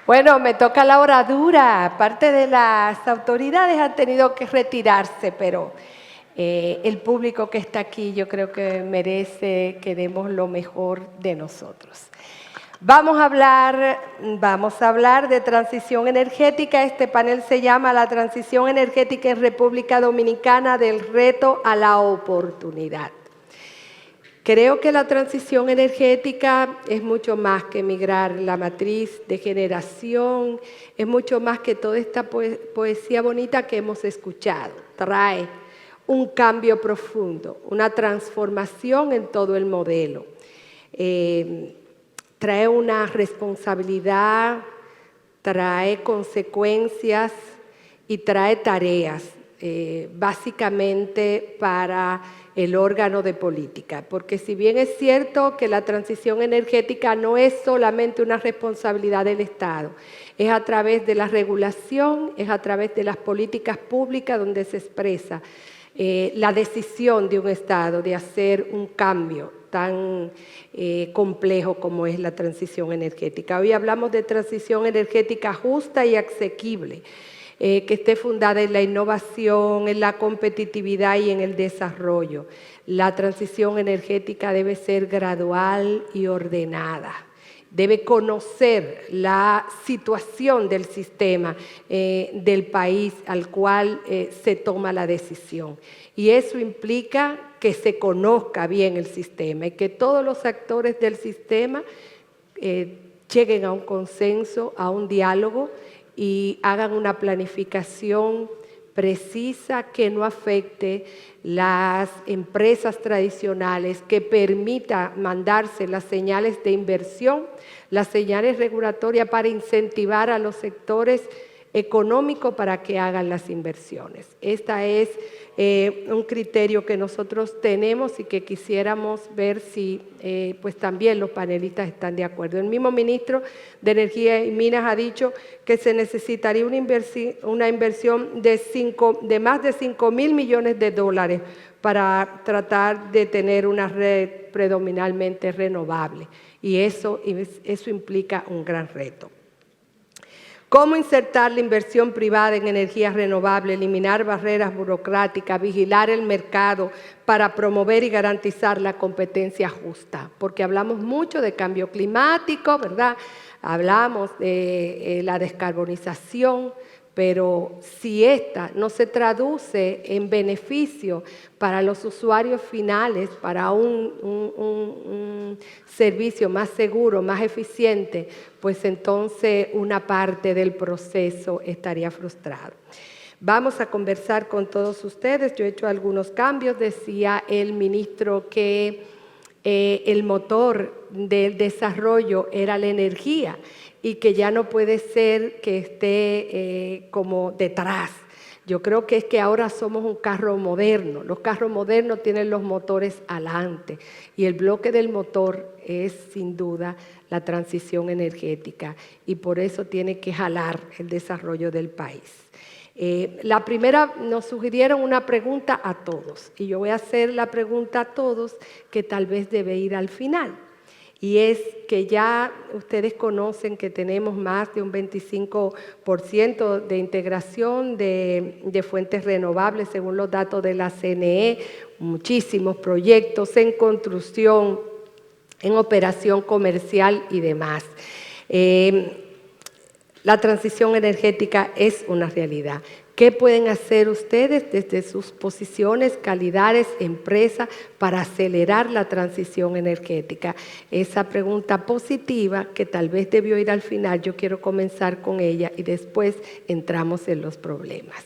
Bueno, me toca la hora dura. Parte de las autoridades han tenido que retirarse, pero el público que está aquí yo creo que merece que demos lo mejor de nosotros. Vamos a hablar de transición energética. Este panel se llama La transición energética en República Dominicana, del reto a la oportunidad. Creo que la transición energética es mucho más que migrar la matriz de generación, es mucho más que toda esta poesía bonita que hemos escuchado. Trae un cambio profundo, una transformación en todo el modelo. Trae una responsabilidad, trae consecuencias y trae tareas, básicamente para el órgano de política, porque si bien es cierto que la transición energética no es solamente una responsabilidad del Estado, es a través de la regulación, es a través de las políticas públicas donde se expresa la decisión de un Estado de hacer un cambio tan complejo como es la transición energética. Hoy hablamos de transición energética justa y asequible, que esté fundada en la innovación, en la competitividad y en el desarrollo. La transición energética debe ser gradual y ordenada. Debe conocer la situación del sistema del país al cual se toma la decisión. Y eso implica que se conozca bien el sistema y que todos los actores del sistema lleguen a un consenso, a un diálogo y hagan una planificación precisa que no afecte las empresas tradicionales, que permita mandarse las señales de inversión, las señales regulatorias para incentivar a los sectores económicos para que hagan las inversiones. Este es un criterio que nosotros tenemos y que quisiéramos ver si pues también los panelistas están de acuerdo. El mismo ministro de Energía y Minas ha dicho que se necesitaría una inversión de más de 5.000 millones de dólares para tratar de tener una red predominantemente renovable, y eso implica un gran reto. ¿Cómo insertar la inversión privada en energías renovables, eliminar barreras burocráticas, vigilar el mercado para promover y garantizar la competencia justa? Porque hablamos mucho de cambio climático, ¿verdad? Hablamos de la descarbonización, pero si esta no se traduce en beneficio para los usuarios finales, para un servicio más seguro, más eficiente, pues entonces una parte del proceso estaría frustrado. Vamos a conversar con todos ustedes. Yo he hecho algunos cambios. Decía el ministro que el motor del desarrollo era la energía y que ya no puede ser que esté como detrás. Yo creo que es que ahora somos un carro moderno. Los carros modernos tienen los motores adelante y el bloque del motor es sin duda la transición energética, y por eso tiene que jalar el desarrollo del país. La primera, nos sugirieron una pregunta a todos, y yo voy a hacer la pregunta a todos que tal vez debe ir al final. Y es que ya ustedes conocen que tenemos más de un 25% de integración de fuentes renovables según los datos de la CNE, muchísimos proyectos en construcción, en operación comercial y demás. La transición energética es una realidad. ¿Qué pueden hacer ustedes desde sus posiciones, calidades, empresas, para acelerar la transición energética? Esa pregunta positiva, que tal vez debió ir al final, yo quiero comenzar con ella y después entramos en los problemas.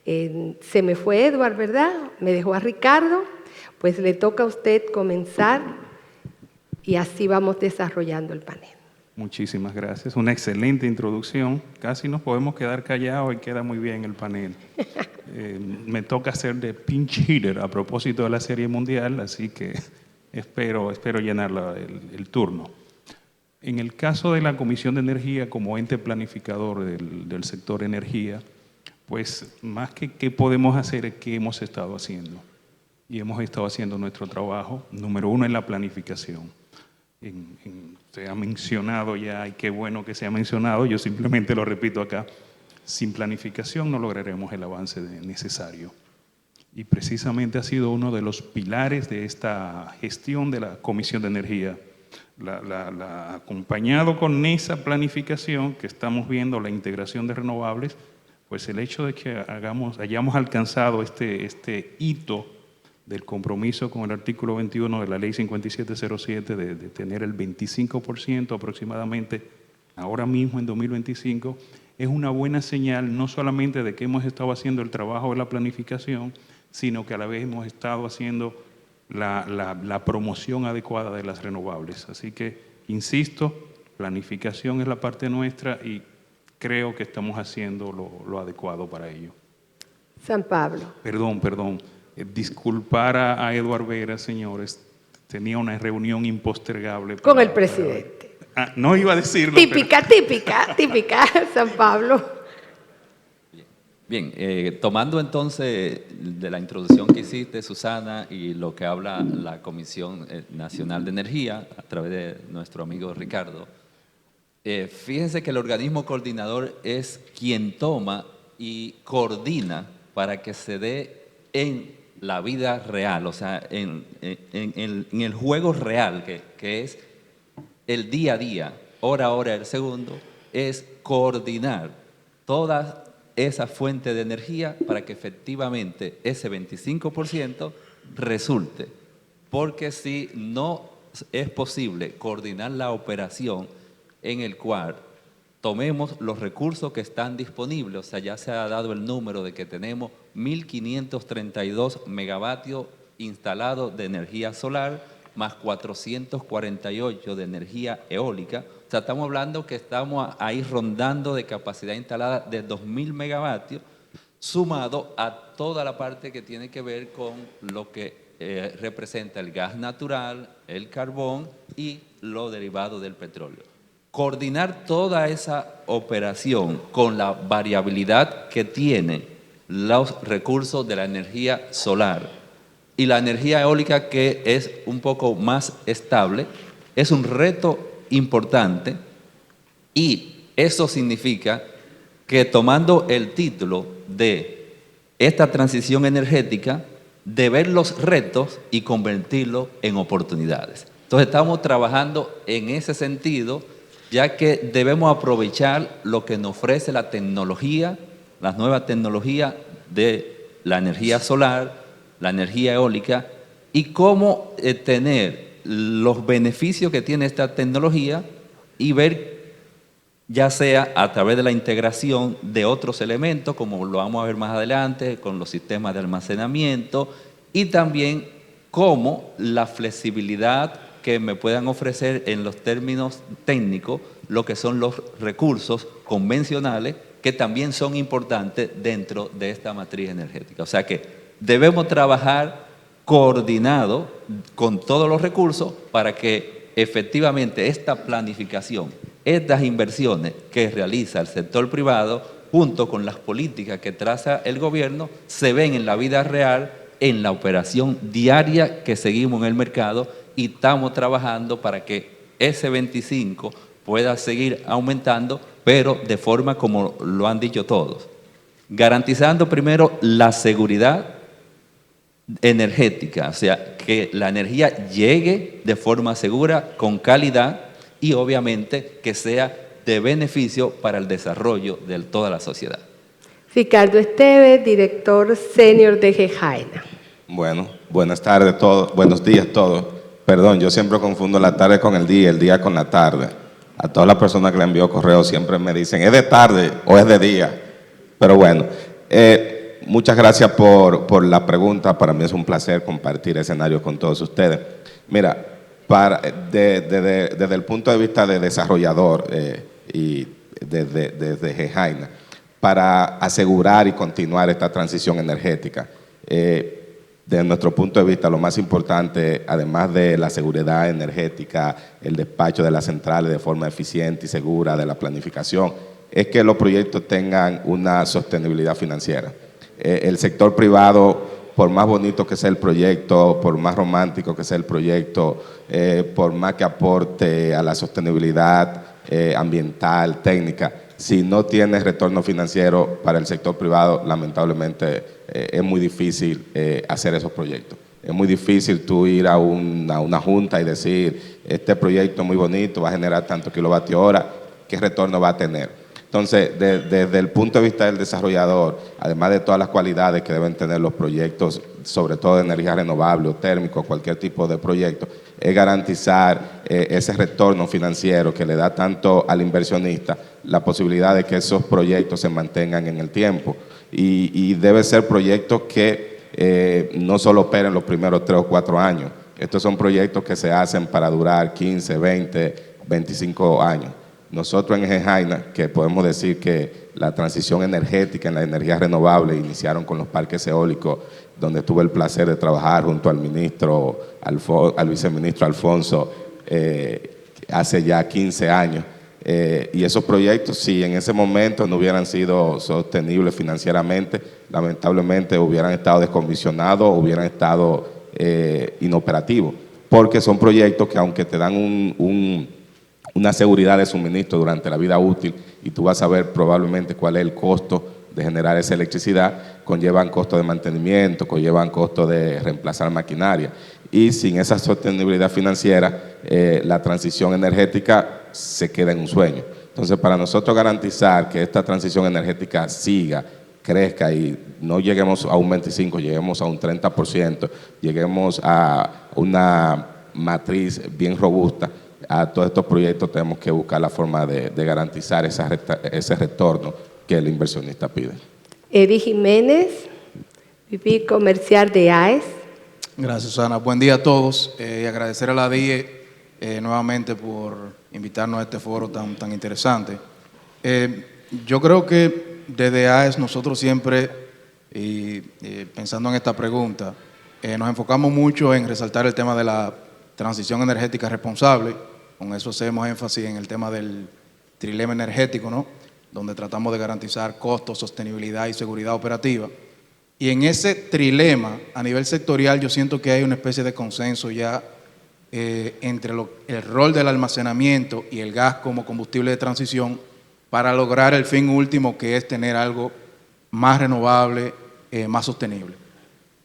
Se me fue Edward, ¿verdad? Me dejó a Ricardo. Pues le toca a usted comenzar y así vamos desarrollando el panel. Muchísimas gracias. Una excelente introducción. Casi nos podemos quedar callados y queda muy bien el panel. Me toca hacer de pinch hitter a propósito de la Serie Mundial, así que espero llenar el turno. En el caso de la Comisión de Energía como ente planificador del sector energía, pues más que qué podemos hacer es qué hemos estado haciendo. Y hemos estado haciendo nuestro trabajo, número uno, en la planificación. se ha mencionado ya, y qué bueno que se ha mencionado, yo simplemente lo repito acá, sin planificación no lograremos el avance necesario. Y precisamente ha sido uno de los pilares de esta gestión de la Comisión de Energía. Acompañado con esa planificación que estamos viendo, la integración de renovables, pues el hecho de que hayamos alcanzado este hito del compromiso con el artículo 21 de la Ley 5707 de tener el 25% aproximadamente ahora mismo en 2025, es una buena señal no solamente de que hemos estado haciendo el trabajo de la planificación, sino que a la vez hemos estado haciendo la promoción adecuada de las renovables. Así que, insisto, planificación es la parte nuestra y creo que estamos haciendo lo adecuado para ello. San Pablo. Perdón. Disculpar a Eduardo Vera, señores, tenía una reunión impostergable. Con el presidente. No iba a decirlo. Típica, San Pablo. Bien, tomando entonces de la introducción que hiciste, Susana, y lo que habla la Comisión Nacional de Energía, a través de nuestro amigo Ricardo, fíjense que el organismo coordinador es quien toma y coordina para que se dé en la vida real, o sea, en el juego real, que es el día a día, hora a hora, el segundo, es coordinar todas esa fuente de energía para que efectivamente ese 25% resulte. Porque si no es posible coordinar la operación en el cual tomemos los recursos que están disponibles, o sea, ya se ha dado el número de que tenemos 1.532 megavatios instalados de energía solar, más 448 de energía eólica. O sea, estamos hablando que estamos ahí rondando de capacidad instalada de 2.000 megavatios, sumado a toda la parte que tiene que ver con lo que representa el gas natural, el carbón y lo derivado del petróleo. Coordinar toda esa operación con la variabilidad que tienen los recursos de la energía solar y la energía eólica, que es un poco más estable, es un reto importante, y eso significa que tomando el título de esta transición energética, de ver los retos y convertirlos en oportunidades. Entonces estamos trabajando en ese sentido, ya que debemos aprovechar lo que nos ofrece la tecnología, las nuevas tecnologías de la energía solar, la energía eólica, y cómo tener los beneficios que tiene esta tecnología y ver, ya sea a través de la integración de otros elementos, como lo vamos a ver más adelante, con los sistemas de almacenamiento, y también cómo la flexibilidad que me puedan ofrecer en los términos técnicos, lo que son los recursos convencionales, que también son importantes dentro de esta matriz energética. O sea que debemos trabajar coordinado con todos los recursos para que efectivamente esta planificación, estas inversiones que realiza el sector privado, junto con las políticas que traza el gobierno, se ven en la vida real, en la operación diaria que seguimos en el mercado, y estamos trabajando para que ese 25 pueda seguir aumentando, pero de forma como lo han dicho todos, garantizando primero la seguridad energética, o sea, que la energía llegue de forma segura, con calidad, y obviamente que sea de beneficio para el desarrollo de toda la sociedad. Ricardo Esteves, director senior de GEJAINA. Bueno, buenas tardes a todos, buenos días a todos. Perdón, yo siempre confundo la tarde con el día con la tarde. A todas las personas que le envío correos siempre me dicen, ¿es de tarde o es de día? Pero bueno, muchas gracias por la pregunta. Para mí es un placer compartir escenario con todos ustedes. Mira, desde el punto de vista de desarrollador y desde GEJAINA, para asegurar y continuar esta transición energética, desde nuestro punto de vista, lo más importante, además de la seguridad energética, el despacho de las centrales de forma eficiente y segura, de la planificación, es que los proyectos tengan una sostenibilidad financiera. El sector privado por más bonito que sea el proyecto, por más romántico que sea el proyecto, por más que aporte a la sostenibilidad ambiental, técnica, si no tiene retorno financiero para el sector privado, lamentablemente es muy difícil hacer esos proyectos. Es muy difícil tú ir a una junta y decir, este proyecto es muy bonito, va a generar tanto kilovatio hora, ¿qué retorno va a tener? Entonces, desde el punto de vista del desarrollador, además de todas las cualidades que deben tener los proyectos, sobre todo de energía renovable o térmico, cualquier tipo de proyecto, es garantizar ese retorno financiero que le da tanto al inversionista la posibilidad de que esos proyectos se mantengan en el tiempo. Y debe ser proyectos que no solo operen los primeros 3 o 4 años. Estos son proyectos que se hacen para durar 15, 20, 25 años. Nosotros en Gejaina, que podemos decir que la transición energética en la energía renovable iniciaron con los parques eólicos, donde tuve el placer de trabajar junto al viceministro Alfonso hace ya 15 años. Y esos proyectos, si en ese momento no hubieran sido sostenibles financieramente, lamentablemente hubieran estado descomisionados, hubieran estado inoperativos, porque son proyectos que aunque te dan una seguridad de suministro durante la vida útil y tú vas a ver probablemente cuál es el costo de generar esa electricidad, conllevan costo de mantenimiento, conllevan costo de reemplazar maquinaria. Y sin esa sostenibilidad financiera, la transición energética se queda en un sueño. Entonces, para nosotros garantizar que esta transición energética siga, crezca y no lleguemos a un 25%, lleguemos a un 30%, lleguemos a una matriz bien robusta, a todos estos proyectos tenemos que buscar la forma de garantizar ese retorno que el inversionista pide. Eddie Jiménez, VP comercial de AES. Gracias, Susana. Buen día a todos y agradecer a la DIE nuevamente por invitarnos a este foro tan interesante. Yo creo que desde AES nosotros siempre, pensando en esta pregunta, nos enfocamos mucho en resaltar el tema de la transición energética responsable. Con eso hacemos énfasis en el tema del trilema energético, ¿no? Donde tratamos de garantizar costos, sostenibilidad y seguridad operativa. Y en ese trilema, a nivel sectorial, yo siento que hay una especie de consenso ya entre el rol del almacenamiento y el gas como combustible de transición para lograr el fin último, que es tener algo más renovable, más sostenible.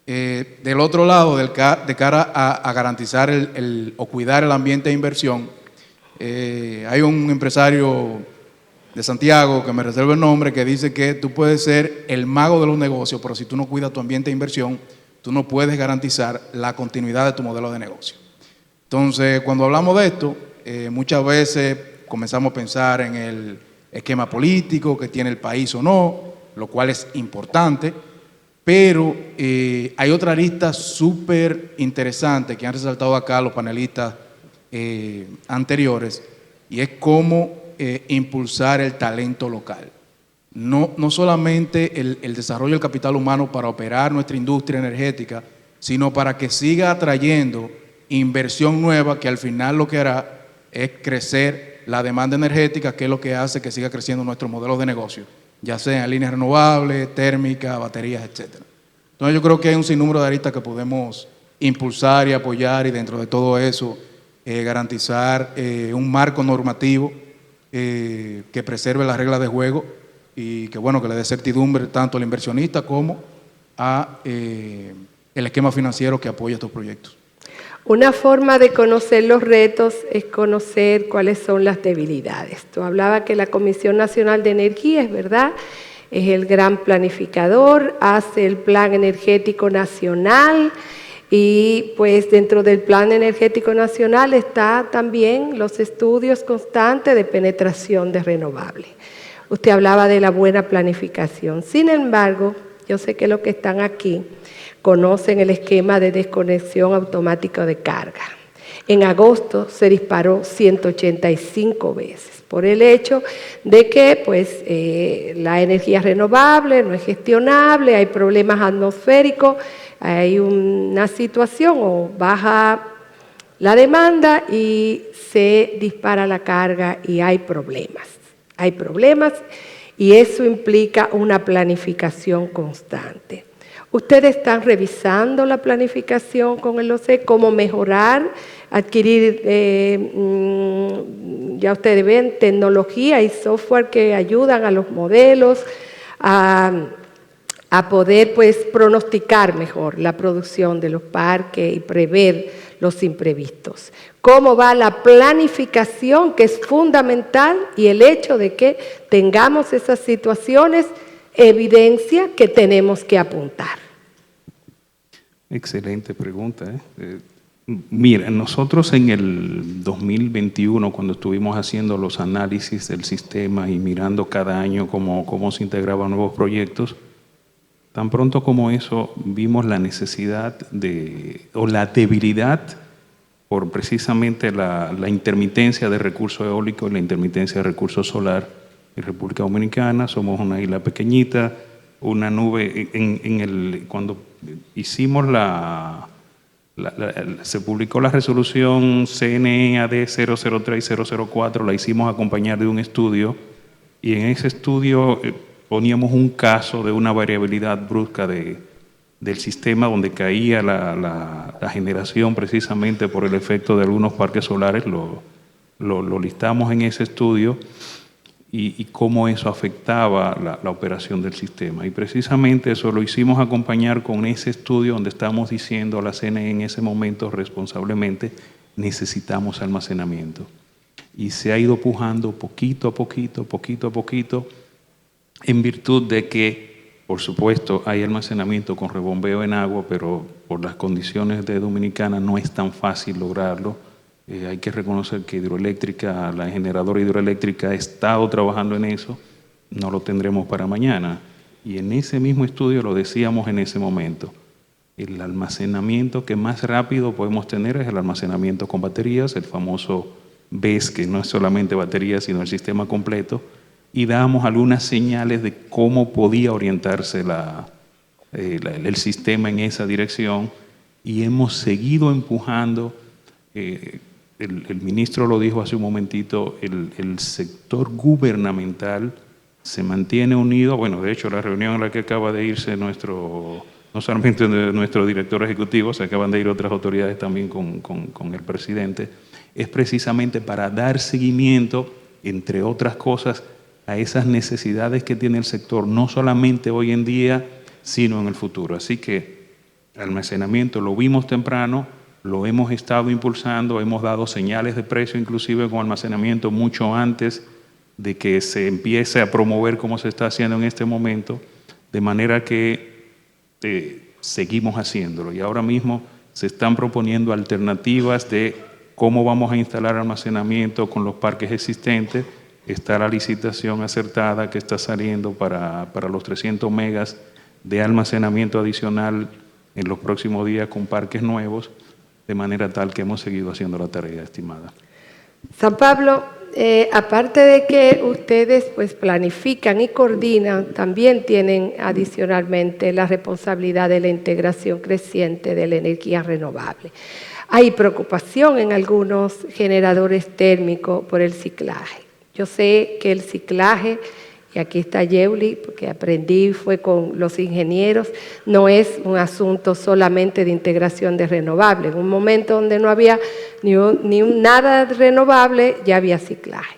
Del otro lado, de cara a garantizar o cuidar el ambiente de inversión, hay un empresario de Santiago, que me reservo el nombre, que dice que tú puedes ser el mago de los negocios, pero si tú no cuidas tu ambiente de inversión, tú no puedes garantizar la continuidad de tu modelo de negocio. Entonces, cuando hablamos de esto, muchas veces comenzamos a pensar en el esquema político que tiene el país o no, lo cual es importante, pero hay otra arista súper interesante que han resaltado acá los panelistas anteriores, y es cómo impulsar el talento local. No solamente el desarrollo del capital humano para operar nuestra industria energética, sino para que siga atrayendo inversión nueva que al final lo que hará es crecer la demanda energética, que es lo que hace que siga creciendo nuestro modelo de negocio, ya sea en líneas renovables, térmicas, baterías, etc. Entonces yo creo que hay un sinnúmero de aristas que podemos impulsar y apoyar, y dentro de todo eso garantizar un marco normativo que preserve las reglas de juego y que le dé certidumbre tanto al inversionista como a el esquema financiero que apoya estos proyectos. Una forma de conocer los retos es conocer cuáles son las debilidades. Tú hablabas que la Comisión Nacional de Energía, es verdad, es el gran planificador, hace el Plan Energético Nacional, y pues dentro del Plan Energético Nacional está también los estudios constantes de penetración de renovables. Usted hablaba de la buena planificación. Sin embargo, yo sé que los que están aquí conocen el esquema de desconexión automática de carga. En agosto se disparó 185 veces por el hecho de que la energía renovable no es gestionable, hay problemas atmosféricos, hay una situación o baja la demanda y se dispara la carga y hay problemas. Y eso implica una planificación constante. Ustedes están revisando la planificación con el OCE, cómo mejorar, adquirir, ya ustedes ven, tecnología y software que ayudan a los modelos a poder pues pronosticar mejor la producción de los parques y prever los imprevistos. Cómo va la planificación, que es fundamental, y el hecho de que tengamos esas situaciones evidencia que tenemos que apuntar. Excelente pregunta. Mira, nosotros en el 2021, cuando estuvimos haciendo los análisis del sistema y mirando cada año cómo se integraban nuevos proyectos, tan pronto como eso vimos la necesidad o la debilidad por precisamente la intermitencia de recursos eólicos y la intermitencia de recursos solar en República Dominicana. Somos una isla pequeñita, una nube. Cuando hicimos se publicó la resolución CNE-AD 003-004, la hicimos acompañar de un estudio, y en ese estudio poníamos un caso de una variabilidad brusca del sistema donde caía la generación precisamente por el efecto de algunos parques solares. Lo listamos en ese estudio y cómo eso afectaba la operación del sistema. Y precisamente eso lo hicimos acompañar con ese estudio donde estamos diciendo a la CNE en ese momento responsablemente: necesitamos almacenamiento. Y se ha ido pujando poquito a poquito, en virtud de que, por supuesto, hay almacenamiento con rebombeo en agua, pero por las condiciones de Dominicana no es tan fácil lograrlo. Hay que reconocer que la generadora hidroeléctrica ha estado trabajando en eso, no lo tendremos para mañana. Y en ese mismo estudio lo decíamos en ese momento: el almacenamiento que más rápido podemos tener es el almacenamiento con baterías, el famoso BESS, que no es solamente baterías, sino el sistema completo. Y dábamos algunas señales de cómo podía orientarse el sistema en esa dirección, y hemos seguido empujando. El ministro lo dijo hace un momentito, el sector gubernamental se mantiene unido. Bueno, de hecho, la reunión en la que acaba de irse no solamente nuestro director ejecutivo, se acaban de ir otras autoridades también con el presidente, es precisamente para dar seguimiento, entre otras cosas, a esas necesidades que tiene el sector, no solamente hoy en día, sino en el futuro. Así que almacenamiento lo vimos temprano, lo hemos estado impulsando, hemos dado señales de precio inclusive con almacenamiento mucho antes de que se empiece a promover como se está haciendo en este momento, de manera que seguimos haciéndolo. Y ahora mismo se están proponiendo alternativas de cómo vamos a instalar almacenamiento con los parques existentes. Está la licitación acertada que está saliendo para los 300 megas de almacenamiento adicional en los próximos días con parques nuevos, de manera tal que hemos seguido haciendo la tarea estimada. San Pablo, aparte de que ustedes pues planifican y coordinan, también tienen adicionalmente la responsabilidad de la integración creciente de la energía renovable. Hay preocupación en algunos generadores térmicos por el ciclaje. Yo sé que el ciclaje, y aquí está Yeuli, porque aprendí, fue con los ingenieros, no es un asunto solamente de integración de renovables. En un momento donde no había nada renovable, ya había ciclaje.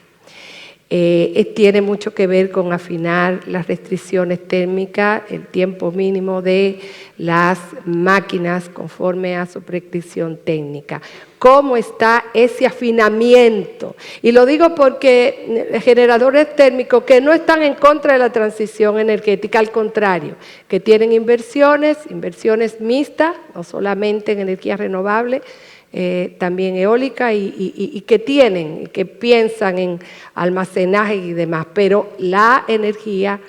Tiene mucho que ver con afinar las restricciones térmicas, el tiempo mínimo de las máquinas conforme a su prescripción técnica. ¿Cómo está ese afinamiento? Y lo digo porque generadores térmicos que no están en contra de la transición energética, al contrario, que tienen inversiones mixtas, no solamente en energía renovable, también eólica, y que piensan en almacenaje y demás, pero la energía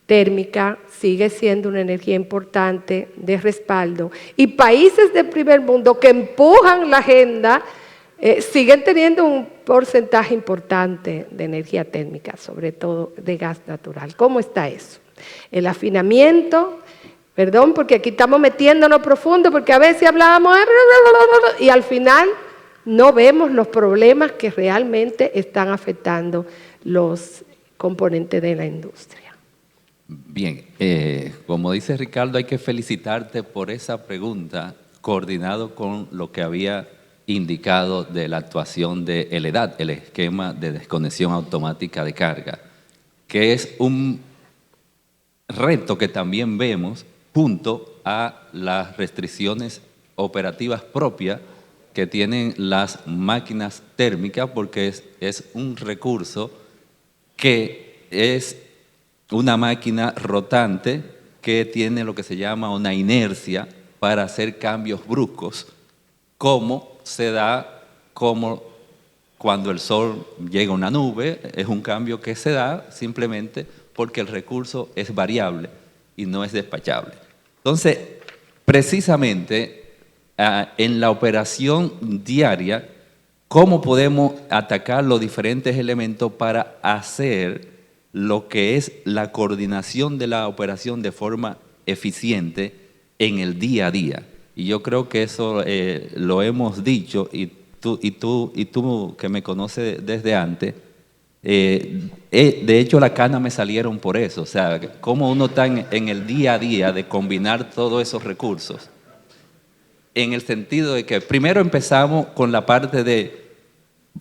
térmica sigue siendo una energía importante de respaldo, y países del primer mundo que empujan la agenda siguen teniendo un porcentaje importante de energía térmica, sobre todo de gas natural. ¿Cómo está eso? El afinamiento. Perdón, porque aquí estamos metiéndonos profundo, porque a veces hablábamos y al final no vemos los problemas que realmente están afectando los componentes de la industria. Bien, como dice Ricardo, hay que felicitarte por esa pregunta, coordinado con lo que había indicado de la actuación de el EDAT, el esquema de desconexión automática de carga, que es un reto que también vemos junto a las restricciones operativas propias que tienen las máquinas térmicas, porque es un recurso que es una máquina rotante que tiene lo que se llama una inercia para hacer cambios bruscos, como se da como cuando el sol llega a una nube. Es un cambio que se da simplemente porque el recurso es variable y no es despachable. Entonces, precisamente en la operación diaria, ¿cómo podemos atacar los diferentes elementos para hacer lo que es la coordinación de la operación de forma eficiente en el día a día? Y yo creo que eso lo hemos dicho, y tú que me conoces desde antes, de hecho las canas me salieron por eso. O sea, cómo uno está en el día a día de combinar todos esos recursos, en el sentido de que primero empezamos con la parte de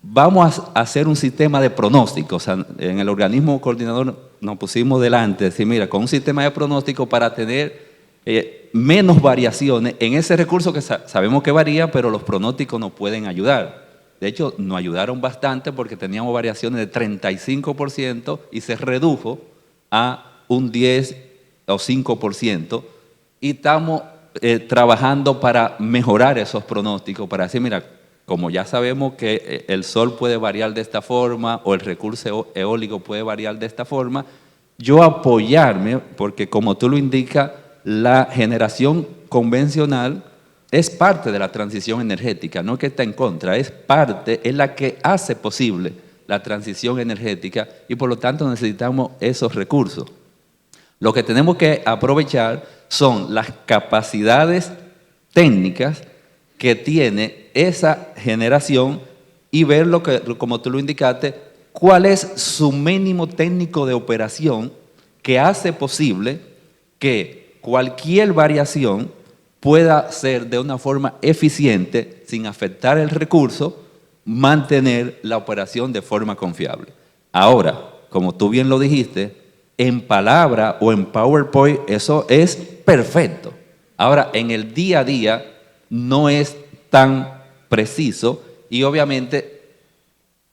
vamos a hacer un sistema de pronóstico. O sea, en el organismo coordinador nos pusimos delante, decir, mira, con un sistema de pronóstico para tener menos variaciones en ese recurso que sabemos que varía, pero los pronósticos nos pueden ayudar. De hecho, nos ayudaron bastante porque teníamos variaciones de 35% y se redujo a un 10 o 5%, y estamos trabajando para mejorar esos pronósticos, para decir, mira, como ya sabemos que el sol puede variar de esta forma o el recurso eólico puede variar de esta forma, yo apoyarme, porque como tú lo indicas, la generación convencional es parte de la transición energética, no que está en contra, es parte, es la que hace posible la transición energética, y por lo tanto necesitamos esos recursos. Lo que tenemos que aprovechar son las capacidades técnicas que tiene esa generación y ver lo que, como tú lo indicaste, cuál es su mínimo técnico de operación que hace posible que cualquier variación pueda ser de una forma eficiente, sin afectar el recurso, mantener la operación de forma confiable. Ahora, como tú bien lo dijiste, en palabra o en PowerPoint eso es perfecto. Ahora, en el día a día no es tan preciso, y obviamente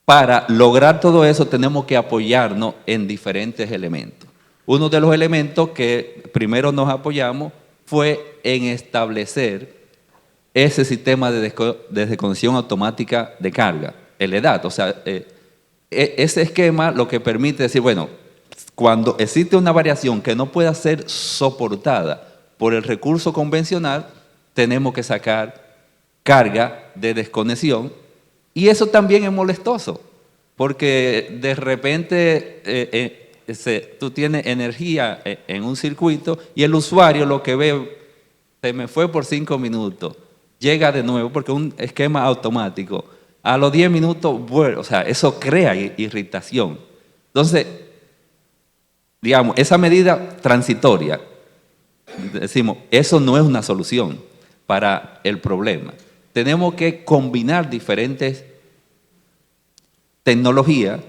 para lograr todo eso tenemos que apoyarnos en diferentes elementos. Uno de los elementos que primero nos apoyamos fue en establecer ese sistema de desconexión automática de carga, el EDAT. O sea, ese esquema lo que permite decir, bueno, cuando existe una variación que no pueda ser soportada por el recurso convencional, tenemos que sacar carga de desconexión, y eso también es molestoso, porque de repente tú tienes energía en un circuito y el usuario lo que ve, se me fue por 5 minutos, llega de nuevo, porque es un esquema automático, a los 10 minutos vuelve. O sea, eso crea irritación. Entonces, digamos, esa medida transitoria, decimos, eso no es una solución para el problema. Tenemos que combinar diferentes tecnologías,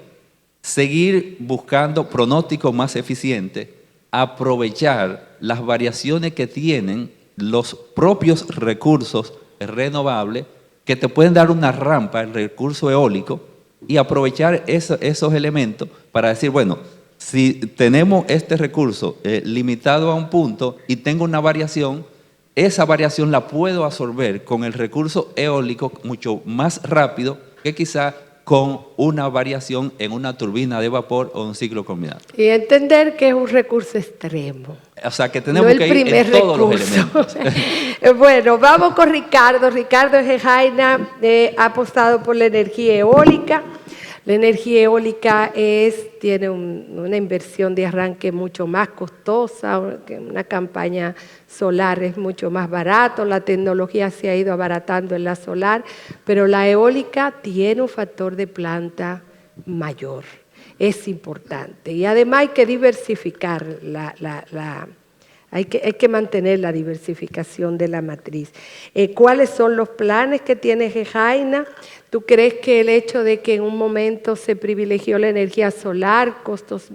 seguir buscando pronósticos más eficientes, aprovechar las variaciones que tienen los propios recursos renovables, que te pueden dar una rampa, el recurso eólico, y aprovechar esos elementos para decir, bueno, si tenemos este recurso limitado a un punto y tengo una variación, esa variación la puedo absorber con el recurso eólico mucho más rápido que quizá con una variación en una turbina de vapor o un ciclo combinado. Y entender que es un recurso extremo. O sea, que tenemos que ir en todos los elementos. Bueno, vamos con Ricardo. Ricardo Gejaina ha apostado por la energía eólica. La energía eólica tiene una inversión de arranque mucho más costosa, que una campaña solar es mucho más barato, la tecnología se ha ido abaratando en la solar, pero la eólica tiene un factor de planta mayor. es importante. Y además hay que diversificar hay que mantener la diversificación de la matriz. ¿Cuáles son los planes que tiene Gejaina? ¿Tú crees que el hecho de que en un momento se privilegió la energía solar, costos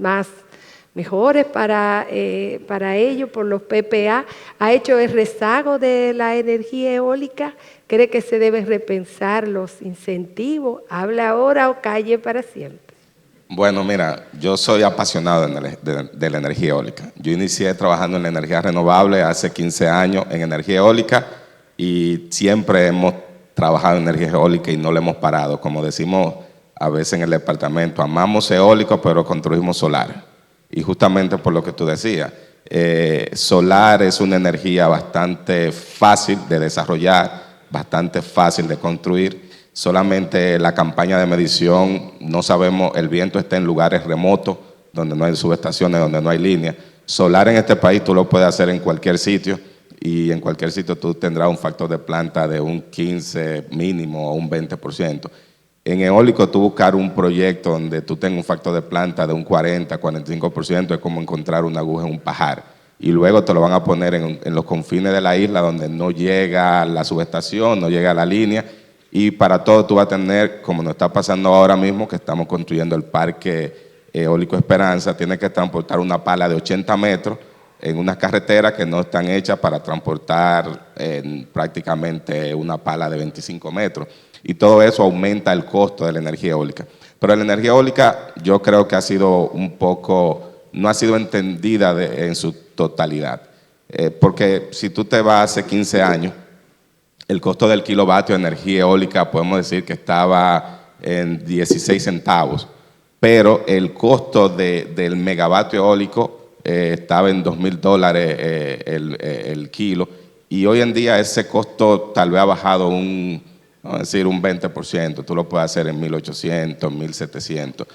mejores para ello por los PPA, ha hecho el rezago de la energía eólica? ¿Cree que se deben repensar los incentivos? ¿Habla ahora o calle para siempre? Bueno, mira, yo soy apasionado de la energía eólica. Yo inicié trabajando en la energía renovable hace 15 años en energía eólica y siempre hemos trabajado en energía eólica y no le hemos parado. Como decimos a veces en el departamento, amamos eólico pero construimos solar. Y justamente por lo que tú decías, solar es una energía bastante fácil de desarrollar, bastante fácil de construir. Solamente la campaña de medición, no sabemos, el viento está en lugares remotos, donde no hay subestaciones, donde no hay líneas. Solar en este país tú lo puedes hacer en cualquier sitio y en cualquier sitio tú tendrás un factor de planta de un 15 mínimo o un 20%. En eólico tú buscar un proyecto donde tú tengas un factor de planta de un 40, 45% es como encontrar una aguja en un pajar. Y luego te lo van a poner en los confines de la isla donde no llega la subestación, no llega la línea. Y para todo tú vas a tener, como nos está pasando ahora mismo, que estamos construyendo el parque eólico Esperanza, tienes que transportar una pala de 80 metros en unas carreteras que no están hechas para transportar prácticamente una pala de 25 metros. Y todo eso aumenta el costo de la energía eólica. Pero la energía eólica yo creo que ha sido no ha sido entendida en su totalidad. Porque si tú te vas hace 15 años, el costo del kilovatio de energía eólica podemos decir que estaba en 16 centavos, pero el costo del megavatio eólico estaba en $2,000 el kilo, y hoy en día ese costo tal vez ha bajado vamos a decir un 20%, tú lo puedes hacer en 1.800, 1.700,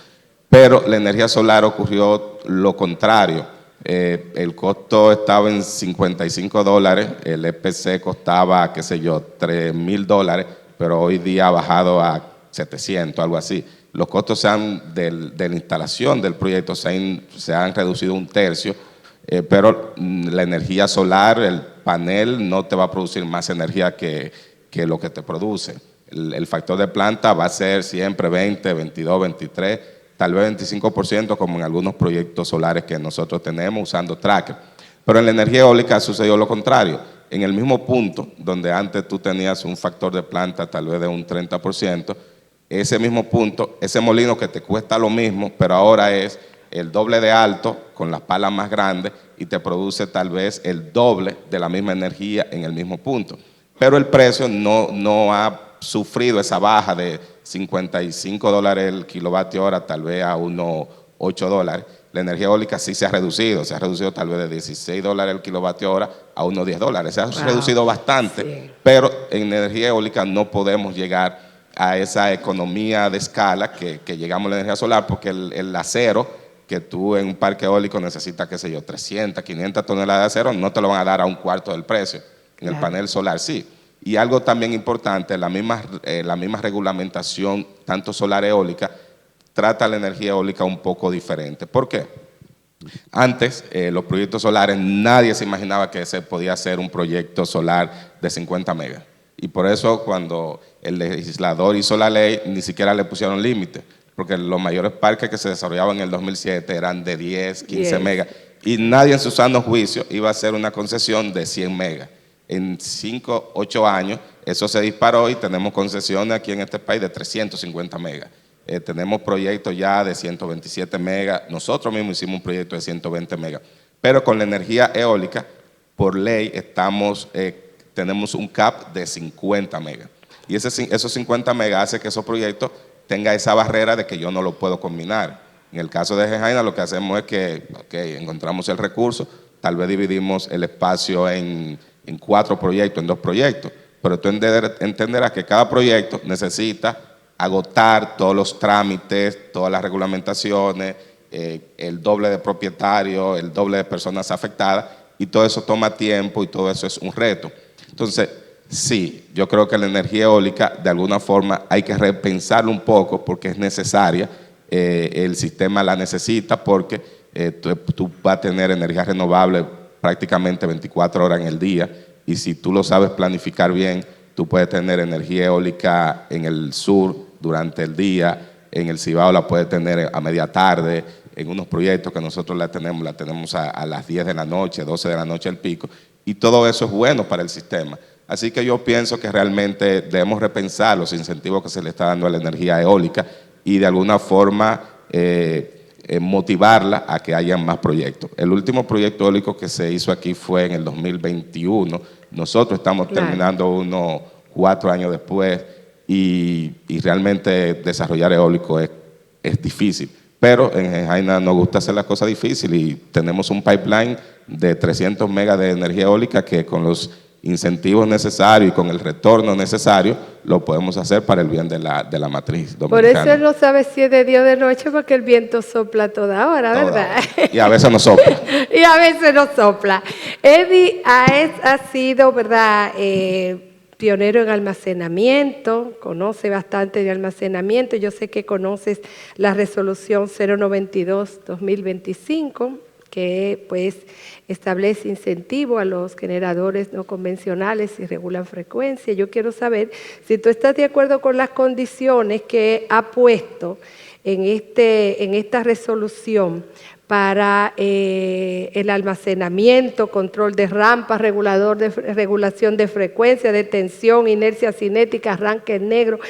pero la energía solar ocurrió lo contrario. El costo estaba en $55, el EPC costaba, qué sé yo, $3,000, pero hoy día ha bajado a 700, algo así. Los costos de la instalación del proyecto se han reducido un tercio, pero la energía solar, el panel, no te va a producir más energía que lo que te produce. El factor de planta va a ser siempre 20, 22, 23, tal vez 25%, como en algunos proyectos solares que nosotros tenemos usando tracker. Pero en la energía eólica sucedió lo contrario. En el mismo punto donde antes tú tenías un factor de planta tal vez de un 30%, ese mismo punto, ese molino que te cuesta lo mismo, pero ahora es el doble de alto, con las palas más grandes, y te produce tal vez el doble de la misma energía en el mismo punto. Pero el precio no ha sufrido esa baja de $55 el kilovatio hora, tal vez a unos $8. La energía eólica sí se ha reducido tal vez de $16 el kilovatio hora a unos $10. Se ha reducido bastante, sí. Pero en energía eólica no podemos llegar a esa economía de escala que llegamos a la energía solar, porque el acero que tú en un parque eólico necesitas, qué sé yo, 300, 500 toneladas de acero, no te lo van a dar a un cuarto del precio. En el panel solar sí. Y algo también importante, la misma regulamentación, tanto solar eólica, trata la energía eólica un poco diferente. ¿Por qué? Antes, los proyectos solares, nadie se imaginaba que se podía hacer un proyecto solar de 50 megas. Y por eso cuando el legislador hizo la ley, ni siquiera le pusieron límite, porque los mayores parques que se desarrollaban en el 2007 eran de 10, 15 megas. Y nadie en su sano juicio iba a hacer una concesión de 100 megas. En 5, 8 años, eso se disparó y tenemos concesiones aquí en este país de 350 megas. Tenemos proyectos ya de 127 megas. Nosotros mismos hicimos un proyecto de 120 megas. Pero con la energía eólica, por ley, tenemos un cap de 50 megas. Y esos 50 megas hace que esos proyectos tengan esa barrera de que yo no lo puedo combinar. En el caso de Gejaina, lo que hacemos es que encontramos el recurso, tal vez dividimos el espacio en 4 proyectos, en 2 proyectos, pero tú entenderás que cada proyecto necesita agotar todos los trámites, todas las regulamentaciones, el doble de propietarios, el doble de personas afectadas, y todo eso toma tiempo y todo eso es un reto. Entonces, sí, yo creo que la energía eólica, de alguna forma, hay que repensarlo un poco porque es necesaria. el sistema la necesita porque tú vas a tener energía renovable prácticamente 24 horas en el día, y si tú lo sabes planificar bien, tú puedes tener energía eólica en el sur durante el día, en el Cibao la puedes tener a media tarde, en unos proyectos que nosotros la tenemos a las 10 de la noche, 12 de la noche el pico, y todo eso es bueno para el sistema. Así que yo pienso que realmente debemos repensar los incentivos que se le está dando a la energía eólica y de alguna forma motivarla a que haya más proyectos. El último proyecto eólico que se hizo aquí fue en el 2021. Nosotros estamos terminando uno 4 años después y realmente desarrollar eólico es difícil. Pero en Jaina nos gusta hacer las cosas difíciles y tenemos un pipeline de 300 megas de energía eólica que con los incentivos necesarios y con el retorno necesario lo podemos hacer para el bien de la matriz dominicana. Por eso él no sabe si es de día o de noche, porque el viento sopla toda hora, ¿verdad? Y a veces no sopla. Y a veces no sopla. Eddie Aes ha sido, ¿verdad?, pionero en almacenamiento, conoce bastante de almacenamiento. Yo sé que conoces la resolución 092-2025, que pues establece incentivo a los generadores no convencionales y regulan frecuencia. Yo quiero saber si tú estás de acuerdo con las condiciones que ha puesto en esta resolución para el almacenamiento, control de rampas, regulación de frecuencia, de tensión, inercia cinética, arranque negro.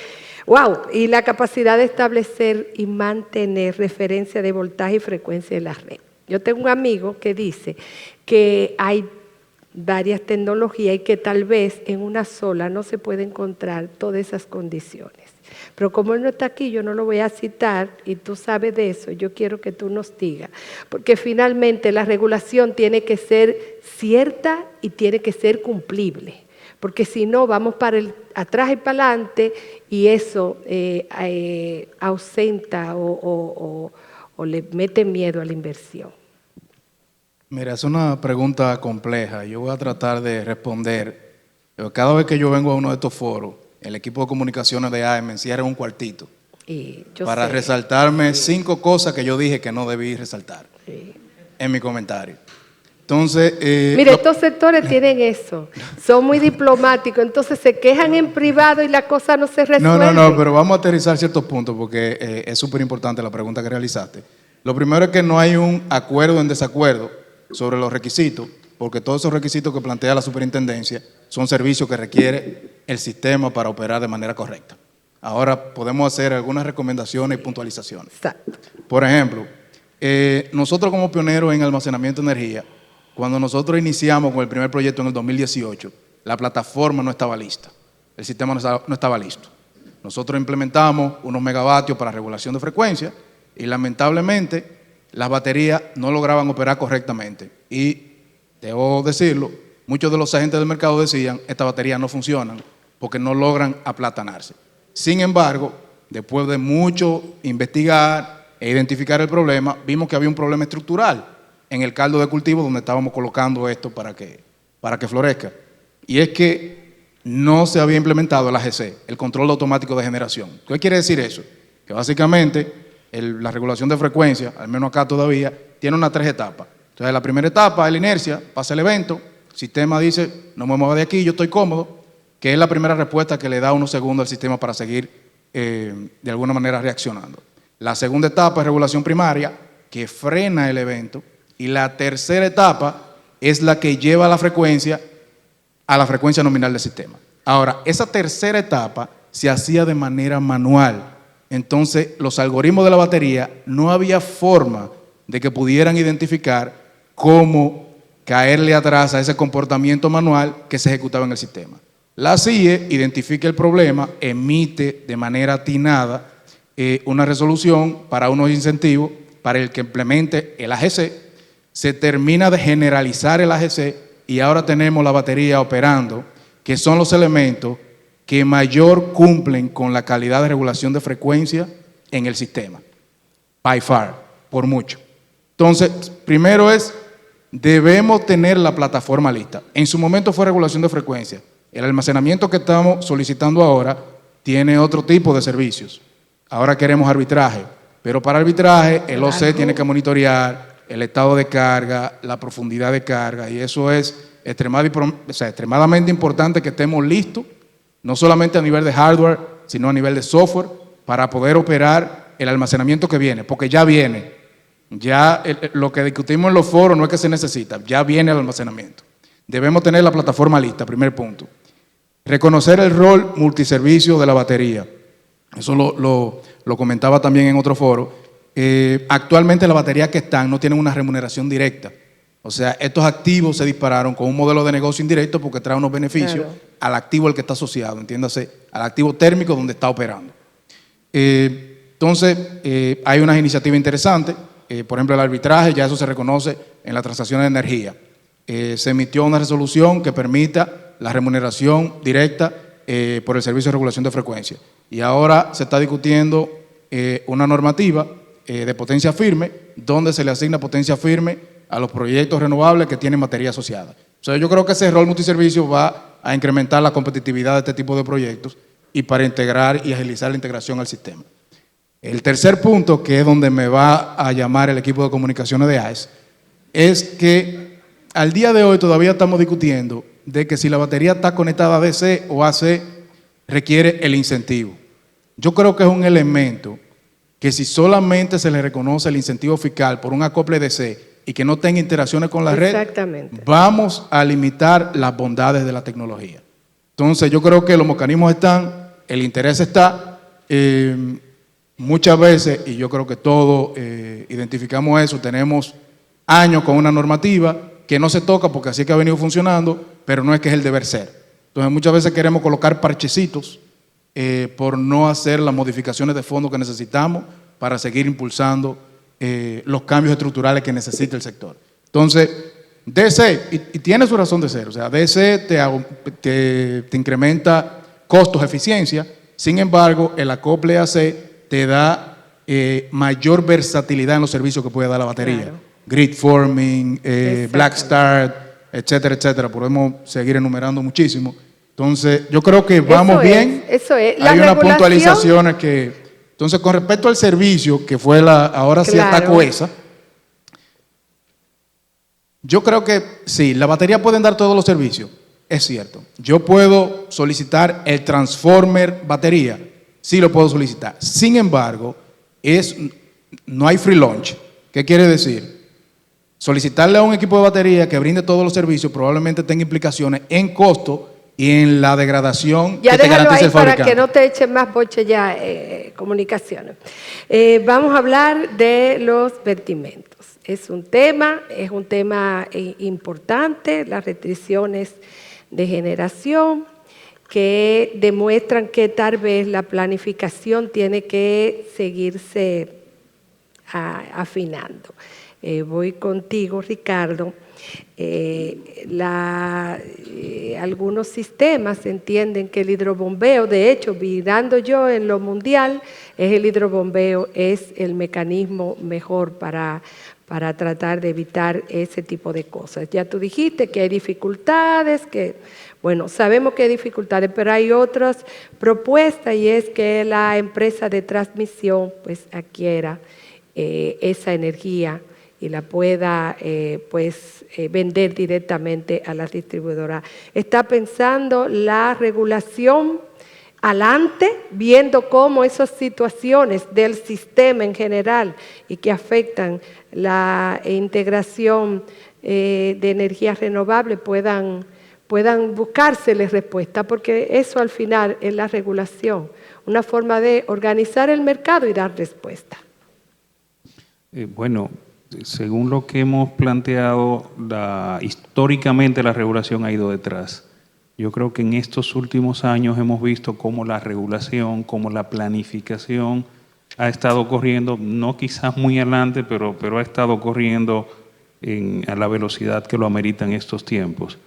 ¡Wow! Y la capacidad de establecer y mantener referencia de voltaje y frecuencia de la red. Yo tengo un amigo que dice que hay varias tecnologías y que tal vez en una sola no se puede encontrar todas esas condiciones. Pero como él no está aquí, yo no lo voy a citar y tú sabes de eso, yo quiero que tú nos digas, porque finalmente la regulación tiene que ser cierta y tiene que ser cumplible, porque si no vamos para atrás y para adelante y eso ausenta o le mete miedo a la inversión. Mira, es una pregunta compleja. Yo voy a tratar de responder. Pero cada vez que yo vengo a uno de estos foros, el equipo de comunicaciones de AE me encierra en un cuartito para resaltarme 5 cosas que yo dije que no debí resaltar en mi comentario. Entonces, mire, estos sectores tienen eso, son muy diplomáticos, entonces se quejan en privado y la cosa no se resuelve. No, pero vamos a aterrizar ciertos puntos porque es súper importante la pregunta que realizaste. Lo primero es que no hay un acuerdo en desacuerdo sobre los requisitos, porque todos esos requisitos que plantea la superintendencia son servicios que requiere el sistema para operar de manera correcta. Ahora podemos hacer algunas recomendaciones y puntualizaciones. Exacto. Por ejemplo, nosotros como pioneros en almacenamiento de energía, cuando nosotros iniciamos con el primer proyecto en el 2018, la plataforma no estaba lista, el sistema no estaba listo. Nosotros implementamos unos megavatios para regulación de frecuencia y lamentablemente las baterías no lograban operar correctamente. Y debo decirlo, muchos de los agentes del mercado decían, estas baterías no funcionan porque no logran aplatanarse. Sin embargo, después de mucho investigar e identificar el problema, vimos que había un problema estructural en el caldo de cultivo donde estábamos colocando esto para que florezca. Y es que no se había implementado el AGC, el control automático de generación. ¿Qué quiere decir eso? Que básicamente la regulación de frecuencia, al menos acá todavía, tiene unas 3 etapas. Entonces, la primera etapa es la inercia, pasa el evento, el sistema dice, no me mueva de aquí, yo estoy cómodo, que es la primera respuesta que le da unos segundos al sistema para seguir de alguna manera reaccionando. La segunda etapa es regulación primaria, que frena el evento, y la tercera etapa es la que lleva la frecuencia a la frecuencia nominal del sistema. Ahora, esa tercera etapa se hacía de manera manual. Entonces, los algoritmos de la batería no había forma de que pudieran identificar cómo caerle atrás a ese comportamiento manual que se ejecutaba en el sistema. La CIE identifica el problema, emite de manera atinada una resolución para unos incentivos para el que implemente el AGC, se termina de generalizar el AGC y ahora tenemos la batería operando, que son los elementos que mayor cumplen con la calidad de regulación de frecuencia en el sistema. By far, por mucho. Entonces, primero debemos tener la plataforma lista. En su momento fue regulación de frecuencia. El almacenamiento que estamos solicitando ahora tiene otro tipo de servicios. Ahora queremos arbitraje, Pero para arbitraje, el OC Claro. tiene que monitorear el estado de carga, la profundidad de carga, y eso es extremadamente importante que estemos listos, no solamente a nivel de hardware, sino a nivel de software, para poder operar el almacenamiento que viene, porque ya viene. Ya lo que discutimos en los foros no es que se necesita, ya viene el almacenamiento. Debemos tener la plataforma lista, primer punto. Reconocer el rol multiservicio de la batería. Eso lo comentaba también en otro foro. Actualmente las baterías que están no tienen una remuneración directa. O sea, estos activos se dispararon con un modelo de negocio indirecto porque trae unos beneficios Claro. al activo al que está asociado, entiéndase, al activo térmico donde está operando. Entonces, hay unas iniciativas interesantes. Por ejemplo, el arbitraje, ya eso se reconoce en la transacción de energía. Se emitió una resolución que permita la remuneración directa por el Servicio de Regulación de Frecuencia. Y ahora se está discutiendo una normativa de potencia firme, donde se le asigna potencia firme a los proyectos renovables que tienen batería asociada. O sea, yo creo que ese rol multiservicio va a incrementar la competitividad de este tipo de proyectos y para integrar y agilizar la integración al sistema. El tercer punto, que es donde me va a llamar el equipo de comunicaciones de AES, es que al día de hoy todavía estamos discutiendo de que si la batería está conectada a DC o AC, requiere el incentivo. Yo creo que es un elemento que si solamente se le reconoce el incentivo fiscal por un acople DC y que no tenga interacciones con la red, Exactamente. vamos a limitar las bondades de la tecnología. Entonces yo creo que los mecanismos están, el interés está, muchas veces, y yo creo que todos identificamos eso, tenemos años con una normativa que no se toca porque así es que ha venido funcionando, pero no es que es el deber ser. Entonces muchas veces queremos colocar parchecitos por no hacer las modificaciones de fondo que necesitamos para seguir impulsando los cambios estructurales que necesita el sector. Entonces, DC, y tiene su razón de ser, o sea, DC te incrementa costos, eficiencia, sin embargo, el acople AC te da mayor versatilidad en los servicios que puede dar la batería. Claro. Grid forming, Exactamente. Black Start, etcétera, etcétera. Podemos seguir enumerando muchísimo. Entonces, yo creo que vamos Eso bien. es, eso es. La Hay unas regulación- puntualizaciones que... Entonces, con respecto al servicio, que fue ahora sí está Claro. COESA, yo creo que sí, la batería pueden dar todos los servicios, es cierto. Yo puedo solicitar el transformer batería, sí lo puedo solicitar. Sin embargo, no hay free lunch. ¿Qué quiere decir? Solicitarle a un equipo de batería que brinde todos los servicios probablemente tenga implicaciones en costo y en la degradación Ya que te déjalo garantiza ahí el para fabricante. que no te echen más boche ya, comunicaciones. Vamos a hablar de los vertimentos. Es un tema importante, las restricciones de generación que demuestran que tal vez la planificación tiene que seguirse afinando. Voy contigo, Ricardo. Algunos sistemas entienden que el hidrobombeo, de hecho, mirando yo en lo mundial, el hidrobombeo es el mecanismo mejor para tratar de evitar ese tipo de cosas. Ya tú dijiste que hay dificultades, bueno, sabemos que hay dificultades, pero hay otras propuestas y es que la empresa de transmisión pues adquiera esa energía y la pueda vender directamente a la distribuidora. ¿Está pensando la regulación adelante, viendo cómo esas situaciones del sistema en general y que afectan la integración de energías renovables puedan buscárseles respuesta? Porque eso al final es la regulación, una forma de organizar el mercado y dar respuesta. Bueno, según lo que hemos planteado, históricamente la regulación ha ido detrás. Yo creo que en estos últimos años hemos visto cómo la regulación, cómo la planificación ha estado corriendo, no quizás muy adelante, pero ha estado corriendo a la velocidad que lo ameritan estos tiempos.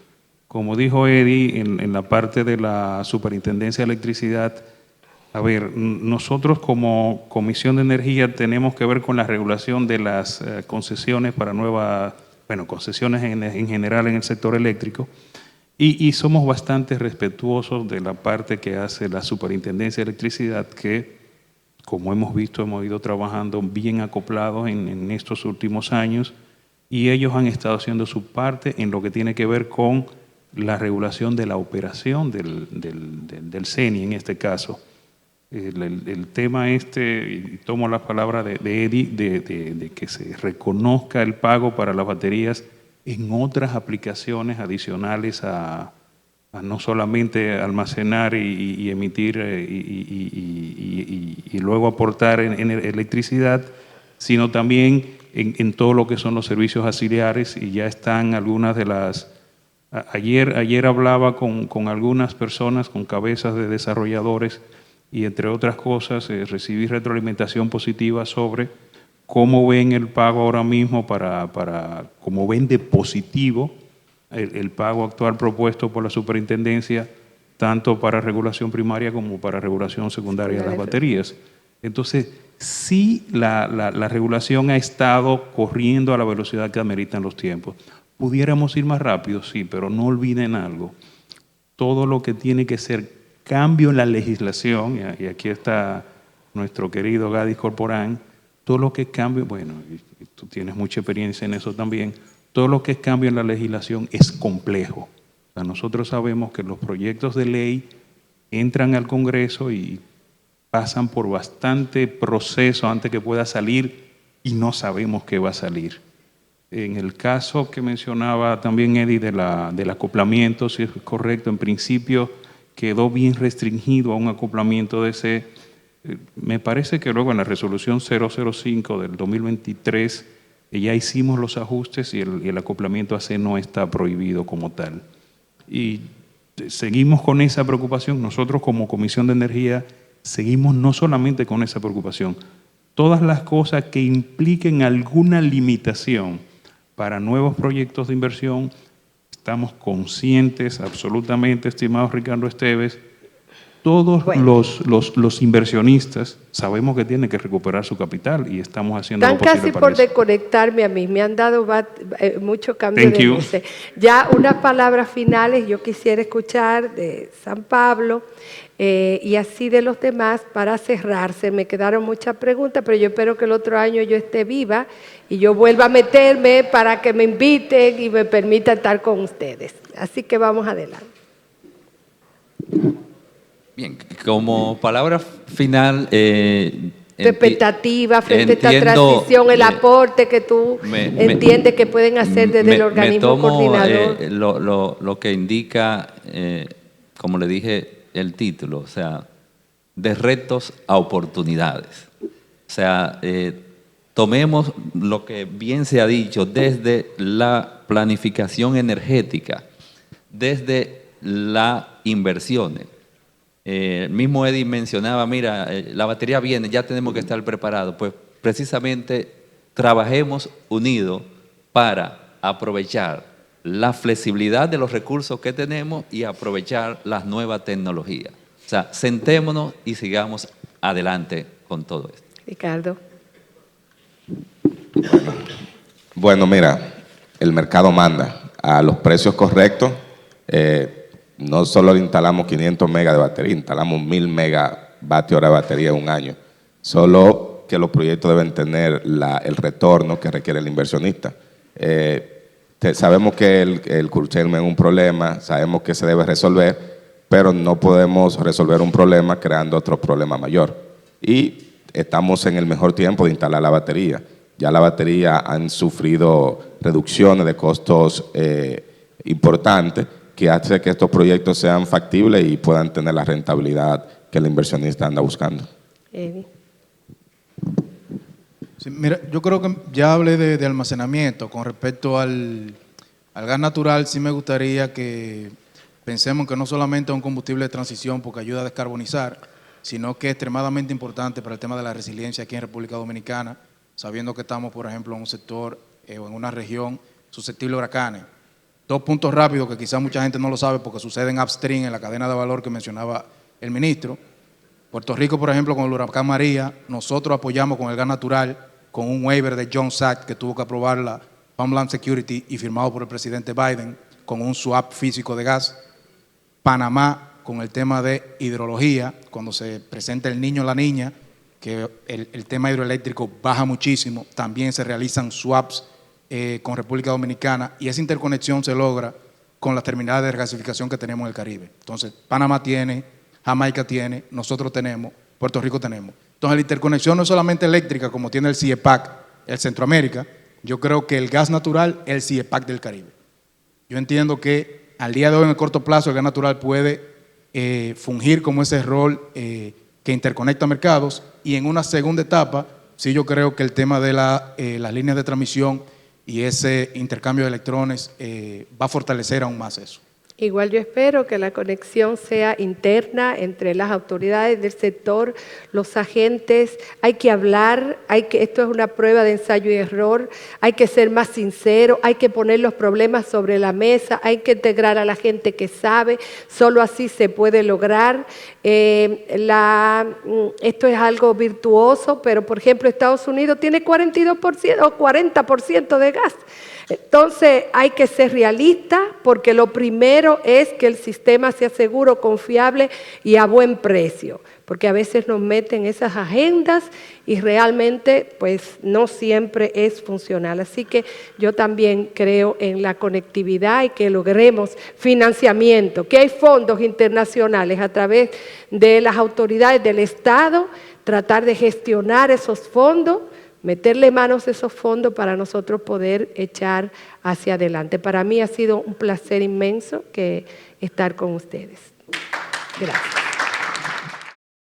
Como dijo Eddie, en la parte de la Superintendencia de Electricidad, a ver, nosotros como Comisión de Energía tenemos que ver con la regulación de las concesiones para concesiones en general en el sector eléctrico y somos bastante respetuosos de la parte que hace la Superintendencia de Electricidad que como hemos visto, hemos ido trabajando bien acoplados en estos últimos años y ellos han estado haciendo su parte en lo que tiene que ver con la regulación de la operación del CENI en este caso. El tema y tomo la palabra de Eddie, de que se reconozca el pago para las baterías en otras aplicaciones adicionales a no solamente almacenar y emitir y luego aportar en electricidad, sino también en todo lo que son los servicios auxiliares, y ya están algunas de las... Ayer hablaba con algunas personas, con cabezas de desarrolladores, y entre otras cosas recibí retroalimentación positiva sobre cómo ven el pago ahora mismo cómo ven de positivo el pago actual propuesto por la superintendencia, tanto para regulación primaria como para regulación secundaria de las baterías. Entonces, sí, la regulación ha estado corriendo a la velocidad que ameritan los tiempos. Pudiéramos ir más rápido, sí, pero no olviden algo. Todo lo que tiene que ser cambio en la legislación, y aquí está nuestro querido Gadis Corporán, todo lo que es cambio, bueno, y tú tienes mucha experiencia en eso también, todo lo que es cambio en la legislación es complejo. O sea, nosotros sabemos que los proyectos de ley entran al Congreso y pasan por bastante proceso antes que pueda salir y no sabemos qué va a salir. En el caso que mencionaba también Eddie del acoplamiento, si es correcto, en principio quedó bien restringido a un acoplamiento DC. Me parece que luego en la resolución 005 del 2023 ya hicimos los ajustes y el acoplamiento AC no está prohibido como tal. Y seguimos con esa preocupación. Nosotros como Comisión de Energía seguimos no solamente con esa preocupación, todas las cosas que impliquen alguna limitación para nuevos proyectos de inversión, estamos conscientes absolutamente, estimado Ricardo Esteves, todos los inversionistas sabemos que tienen que recuperar su capital y estamos haciendo lo Están posible casi para por eso. desconectarme a mí, me han dado mucho cambio Thank de you. luces. Ya unas palabras finales yo quisiera escuchar de San Pablo y así de los demás para cerrarse. Me quedaron muchas preguntas, pero yo espero que el otro año yo esté viva y yo vuelva a meterme para que me inviten y me permita estar con ustedes. Así que vamos adelante. Bien, como palabra final... Tu expectativa frente a esta entiendo, transición, el aporte que tú entiendes que pueden hacer desde el organismo coordinador. Lo que indica, como le dije, el título, o sea, de retos a oportunidades. O sea, tomemos lo que bien se ha dicho desde la planificación energética, desde las inversiones. El mismo Eddie mencionaba, mira, la batería viene, ya tenemos que estar preparados. Pues precisamente trabajemos unidos para aprovechar la flexibilidad de los recursos que tenemos y aprovechar las nuevas tecnologías. O sea, sentémonos y sigamos adelante con todo esto. Ricardo. Bueno, mira, el mercado manda a los precios correctos. No solo instalamos 500 megas de batería, instalamos 1000 megavatios hora de batería en un año. Solo que los proyectos deben tener el retorno que requiere el inversionista. Sabemos que el curtailment es un problema, sabemos que se debe resolver, pero no podemos resolver un problema creando otro problema mayor. Y estamos en el mejor tiempo de instalar la batería. Ya la batería han sufrido reducciones de costos importantes, que hace que estos proyectos sean factibles y puedan tener la rentabilidad que el inversionista anda buscando. Eddie. Sí, mira, yo creo que ya hablé de almacenamiento. Con respecto al gas natural, sí me gustaría que pensemos que no solamente es un combustible de transición porque ayuda a descarbonizar, sino que es extremadamente importante para el tema de la resiliencia aquí en República Dominicana, sabiendo que estamos, por ejemplo, en un sector o en una región susceptible a huracanes. 2 puntos rápidos que quizás mucha gente no lo sabe porque suceden upstream en la cadena de valor que mencionaba el ministro. Puerto Rico, por ejemplo, con el huracán María, nosotros apoyamos con el gas natural, con un waiver de Jones Act que tuvo que aprobar la Homeland Security y firmado por el presidente Biden, con un swap físico de gas. Panamá, con el tema de hidrología, cuando se presenta el niño o la niña, que el tema hidroeléctrico baja muchísimo. También se realizan swaps con República Dominicana y esa interconexión se logra con las terminales de regasificación que tenemos en el Caribe. Entonces, Panamá tiene, Jamaica tiene, nosotros tenemos, Puerto Rico tenemos. Entonces, la interconexión no es solamente eléctrica, como tiene el CIEPAC, el Centroamérica. Yo creo que el gas natural es el CIEPAC del Caribe. Yo entiendo que al día de hoy, en el corto plazo, el gas natural puede fungir como ese rol que interconecta mercados, y en una segunda etapa, sí yo creo que el tema de las líneas de transmisión y ese intercambio de electrones va a fortalecer aún más eso. Igual yo espero que la conexión sea interna entre las autoridades del sector, los agentes. Hay que hablar, esto es una prueba de ensayo y error, hay que ser más sincero, hay que poner los problemas sobre la mesa, hay que integrar a la gente que sabe, solo así se puede lograr. Esto es algo virtuoso, pero por ejemplo Estados Unidos tiene 42% o 40% de gas. Entonces hay que ser realista, porque lo primero es que el sistema sea seguro, confiable y a buen precio, porque a veces nos meten esas agendas y realmente pues no siempre es funcional. Así que yo también creo en la conectividad y que logremos financiamiento, que hay fondos internacionales a través de las autoridades del Estado, tratar de gestionar esos fondos, meterle manos a esos fondos para nosotros poder echar hacia adelante. Para mí ha sido un placer inmenso estar con ustedes. Gracias.